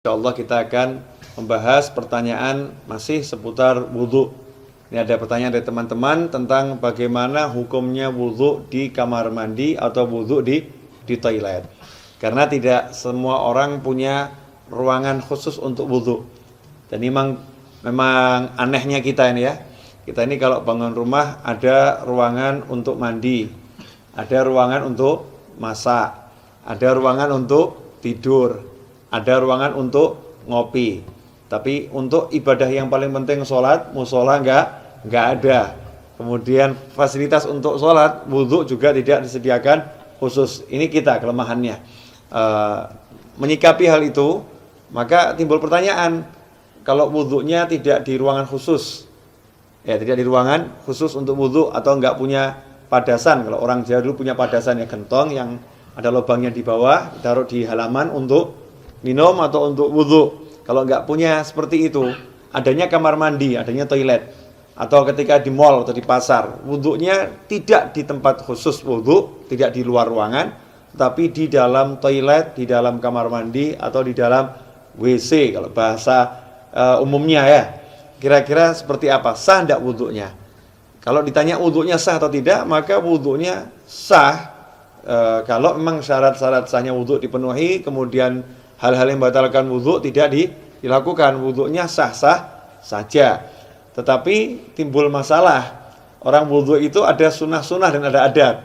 Insyaallah kita akan membahas pertanyaan masih seputar wudhu. Ini ada pertanyaan dari teman-teman tentang bagaimana hukumnya wudhu di kamar mandi atau wudhu di toilet. Karena tidak semua orang punya ruangan khusus untuk wudhu. Dan memang anehnya kita ini ya. Kita ini kalau bangun rumah ada ruangan untuk mandi, ada ruangan untuk masak, ada ruangan untuk tidur, ada ruangan untuk ngopi. Tapi untuk ibadah yang paling penting sholat, musola enggak ada. Kemudian fasilitas untuk sholat, wudhu juga tidak disediakan khusus. Ini kita kelemahannya. Menyikapi hal itu, maka timbul pertanyaan, kalau wudhunya tidak di ruangan khusus, ya tidak di ruangan khusus untuk wudhu atau enggak punya padasan. Kalau orang Jawa dulu punya padasan ya, gentong yang ada lubangnya di bawah, taruh di halaman untuk minum atau untuk wudhu. Kalau nggak punya seperti itu, adanya kamar mandi, adanya toilet, atau ketika di mall atau di pasar, wudhunya tidak di tempat khusus wudhu, tidak di luar ruangan, tapi di dalam toilet, di dalam kamar mandi, atau di dalam WC kalau bahasa umumnya ya. Kira-kira seperti apa? Sah tidak wudhunya? Kalau ditanya wudhunya sah atau tidak, maka wudhunya sah kalau memang syarat-syarat sahnya wudhu dipenuhi, kemudian hal-hal yang membatalkan wudhu tidak dilakukan, wudhunya sah-sah saja. Tetapi timbul masalah, orang wudhu itu ada sunnah-sunnah dan ada adab.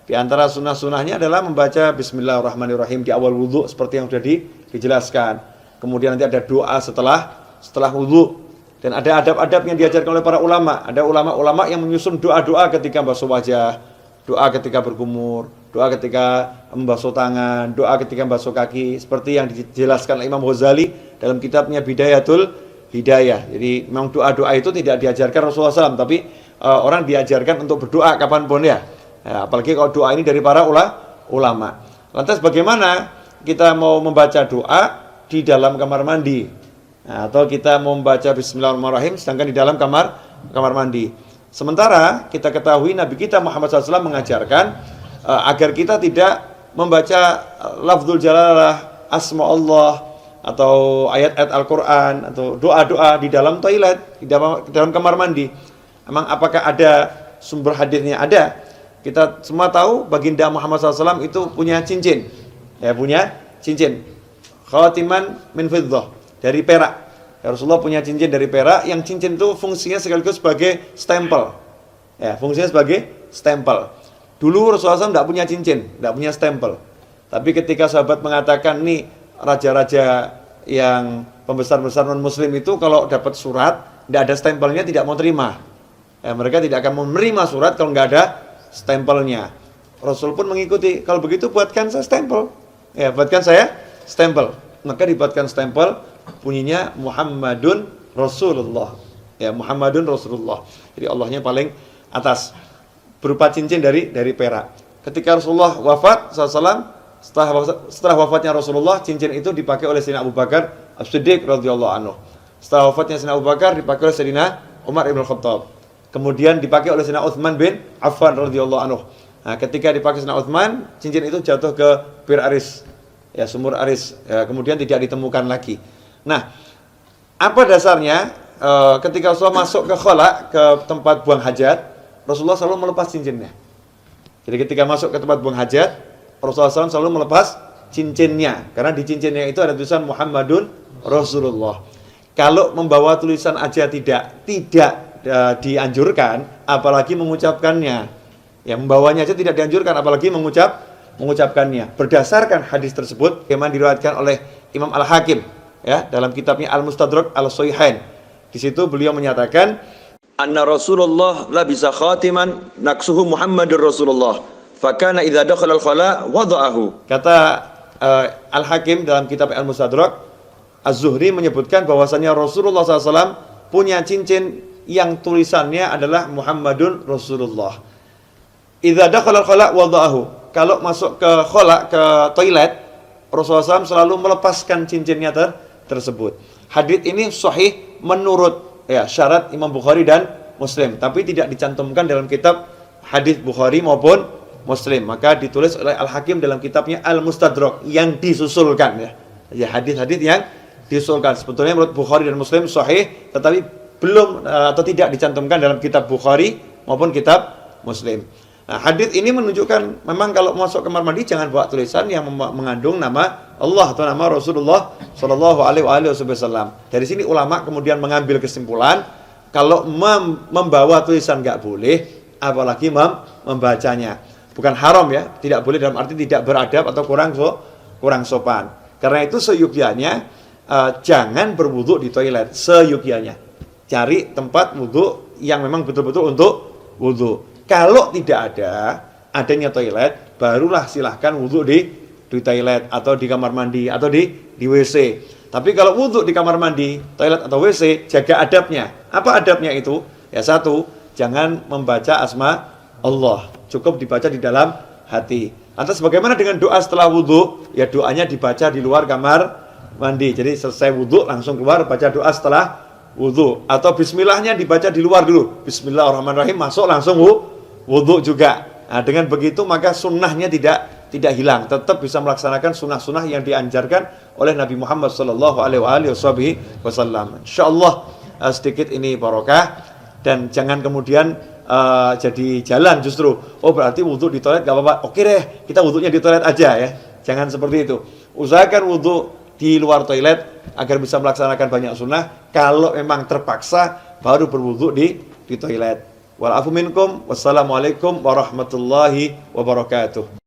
Di antara sunnah-sunnahnya adalah membaca Bismillahirrahmanirrahim di awal wudhu seperti yang sudah dijelaskan. Kemudian nanti ada doa setelah wudhu. Dan ada adab-adab yang diajarkan oleh para ulama. Ada ulama-ulama yang menyusun doa-doa ketika basuh wajah, doa ketika berkumur, doa ketika membasuh tangan, doa ketika membasuh kaki, seperti yang dijelaskan oleh Imam Ghazali dalam kitabnya Bidayatul Hidayah. Jadi memang doa-doa itu tidak diajarkan Rasulullah SAW, tapi orang diajarkan untuk berdoa kapanpun ya. Apalagi kalau doa ini dari para ulama. Lantas bagaimana kita mau membaca doa di dalam kamar mandi? Atau kita mau membaca Bismillahirrahmanirrahim sedangkan di dalam kamar mandi? Sementara kita ketahui Nabi kita Muhammad SAW mengajarkan agar kita tidak membaca lafzul jalalah, asma Allah, atau ayat-ayat Al-Quran, atau doa-doa di dalam toilet, di dalam kamar mandi. Emang apakah ada sumber hadisnya? Ada. Kita semua tahu baginda Muhammad SAW itu punya cincin. Ya, punya cincin. Khatiman min fiddah, dari perak. Ya, Rasulullah punya cincin dari perak, yang cincin itu fungsinya sekaligus sebagai stempel. Ya, fungsinya sebagai stempel. Dulu Rasulullah SAW tidak punya cincin, tidak punya stempel. Tapi ketika sahabat mengatakan, nih raja-raja yang pembesar-besar non-muslim itu kalau dapat surat, tidak ada stempelnya tidak mau terima. Ya, mereka tidak akan menerima surat kalau nggak ada stempelnya. Rasul pun mengikuti, kalau begitu buatkan saya stempel. Ya, buatkan saya stempel. Maka dibuatkan stempel, bunyinya Muhammadun Rasulullah. Ya, Muhammadun Rasulullah. Jadi Allahnya paling atas, berupa cincin dari perak. Ketika Rasulullah wafat SAW, setelah wafatnya Rasulullah, cincin itu dipakai oleh Sayyidina Abu Bakar As-Siddiq radhiyallahu anhu. Setelah wafatnya Sayyidina Abu Bakar, dipakai oleh Sayyidina Umar ibn Khattab. Kemudian dipakai oleh Sayyidina Utsman bin Affan radhiyallahu anhu. Nah, ketika dipakai Sayyidina Utsman, cincin itu jatuh ke Bir Aris, ya, sumur Aris. Ya, kemudian tidak ditemukan lagi. Nah, apa dasarnya? Ketika Rasulullah masuk ke khala, ke tempat buang hajat, Rasulullah selalu melepas cincinnya. Jadi ketika masuk ke tempat buang hajat, Rasulullah SAW selalu melepas cincinnya. Karena di cincinnya itu ada tulisan Muhammadun Rasulullah. Kalau membawa tulisan aja tidak dianjurkan, apalagi mengucapkannya. Ya, membawanya aja tidak dianjurkan, apalagi mengucapkannya. Berdasarkan hadis tersebut, yang diriwayatkan oleh Imam Al-Hakim, ya, dalam kitabnya Al-Mustadrak Al-Sahihain. Di situ beliau menyatakan, anna Rasulullah labisa khatiman naksuhu Muhammadur Rasulullah fakana idza dakhala al-khala wada'ahu. Kata Al-Hakim dalam kitab Al-Mustadrak, Az-Zuhri menyebutkan bahwasanya Rasulullah SAW punya cincin yang tulisannya adalah Muhammadun Rasulullah. Idza dakhala al-khala wada'ahu. Kalau masuk ke khala, ke toilet, Rasulullah SAW selalu melepaskan cincinnya tersebut. Hadits ini sahih menurut syarat Imam Bukhari dan Muslim, tapi tidak dicantumkan dalam kitab hadis Bukhari maupun Muslim. Maka ditulis oleh Al-Hakim dalam kitabnya Al-Mustadrak yang disusulkan, ya hadis-hadis yang diusulkan. Sebetulnya menurut Bukhari dan Muslim sahih, tetapi belum atau tidak dicantumkan dalam kitab Bukhari maupun kitab Muslim. Nah, hadis ini menunjukkan memang kalau masuk kamar mandi jangan bawa tulisan yang mengandung nama Allah atau nama Rasulullah Shallallahu Alaihi Wasallam. Dari sini ulama kemudian mengambil kesimpulan kalau membawa tulisan nggak boleh, apalagi membacanya. Bukan haram ya, tidak boleh dalam arti tidak beradab atau kurang sopan. Karena itu seyukyanya jangan berwudu di toilet, seyukyanya. Cari tempat wudu yang memang betul-betul untuk wudu. Kalau tidak adanya toilet, barulah silahkan wudu di toilet atau di kamar mandi atau di WC. Tapi kalau wudu di kamar mandi, toilet atau WC, jaga adabnya. Apa adabnya itu? Ya satu, jangan membaca asma Allah. Cukup dibaca di dalam hati. Lantas bagaimana dengan doa setelah wudu? Ya doanya dibaca di luar kamar mandi. Jadi selesai wudu langsung keluar baca doa setelah wudu. Atau bismillahnya dibaca di luar dulu. Bismillahirrahmanirrahim, masuk langsung wudu juga. Nah, dengan begitu maka sunnahnya tidak hilang, tetap bisa melaksanakan sunnah-sunnah yang dianjarkan oleh Nabi Muhammad Sallallahu Alaihi Wasallam. Insyaallah sedikit ini barokah dan jangan kemudian jadi jalan justru. Oh berarti wudu di toilet gak apa-apa. Oke deh, kita wudunya di toilet aja ya. Jangan seperti itu. Usahakan wudu di luar toilet agar bisa melaksanakan banyak sunnah. Kalau memang terpaksa baru berwudu di toilet. Wal afu minkum. Wassalamualaikum warahmatullahi wabarakatuh.